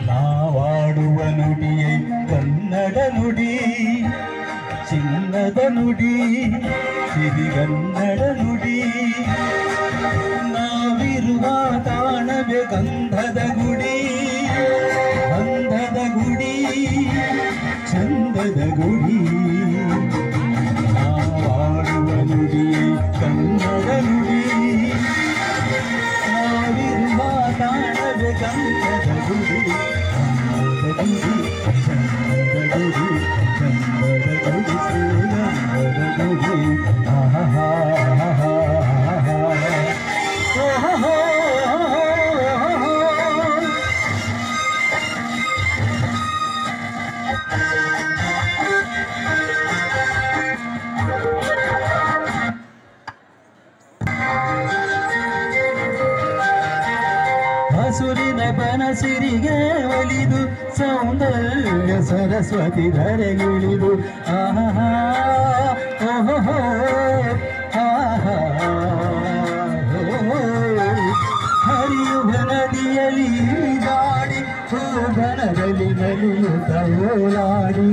ನಾವಾಡುವ ನುಡಿಯೇ ಕನ್ನಡ ನುಡಿ, ಚಿನ್ನದ ನುಡಿ, ಸಿರಿಗನ್ನಡ ನುಡಿ. ನಾವಿರುವ ತಾಣವೇ ಗಂಧದ ಗುಡಿ, ಗಂಧದ ಗುಡಿ, ಚಂದದ ಗುಡಿ. ನಾವಾಡುವ ನುಡಿ ಕನ್ನಡ ನುಡಿ, ನಾವಿರುವ ತಾಣವೇ ಗಂಧದ ಗುಡಿ, ಗಂಧದ ಗುಡಿ, ಚಂದದ ಗುಡಿ, ಚಂದದ ಗುಡಿ, ಶ್ರೀಗಂಧದ ಗುಡಿ. ಹಸುರಿನ ಬನಸಿರಿಗೆ ಒಲಿದು ಸೌಂದರ್ಯ ಸರಸ್ವತಿ ಧರೆಗಿಳಿದು ಆಹಾ ಓಹೋ ಆಹಾ ಹರಿಯುವ ನದಿಯಲ್ಲಿ ದಾಡಿ ಹೂಗಣದಲ್ಲಿ ನಲಿಯುತ್ತ ಓಲಾಡಿ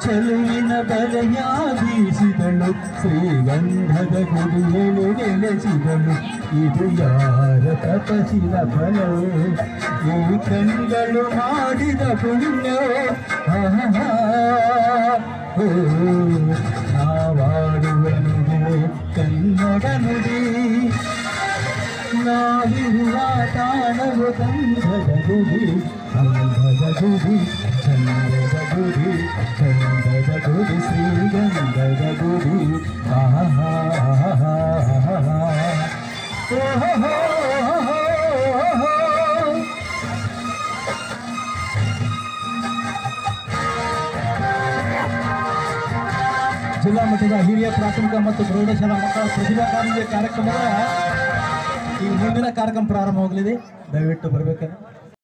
ಚೆಲುವಿನ ಬಲೆಯ ಬೀಸಿದಳು, ಶ್ರೀಗಂಧದ ಗುಡಿಯಲ್ಲಿ ನೆಲೆಸಿದಳು. ಇದು ಯಾರ ತಪಸ್ಸಿನ ಫಲವೋ, ಈ ಕಣ್ಗಳು ಮಾಡಿದ ಪುಣ್ಯವೋ. ನಾವಾಡುವ ನುಡಿ ಕನ್ನಡ ನುಡಿ, ನಾವಿರುವ ತಾಣವು ಗಂಧದ ಗುಡಿ, ಗಂಧದ ಗುಡಿ, ಚಂದದ ಗುಡಿ, ಚಂದದ ಗುಡಿ, ಶ್ರೀಗಂಧದ ಗುಡಿ. ಜಿಲ್ಲಾ ಮಟ್ಟದ ಹಿರಿಯ ಪ್ರಾಥಮಿಕ ಮತ್ತು ಪ್ರೌಢಶಾಲಾ ಮಕ್ಕಳ ಪ್ರತಿಭಾ ಕಾರಂಜಿ ಕಾರ್ಯಕ್ರಮದ ಈ ಮುಂದಿನ ಕಾರ್ಯಕ್ರಮ ಪ್ರಾರಂಭವಾಗಲಿದೆ. ದಯವಿಟ್ಟು ಬರಬೇಕಲ್ಲ.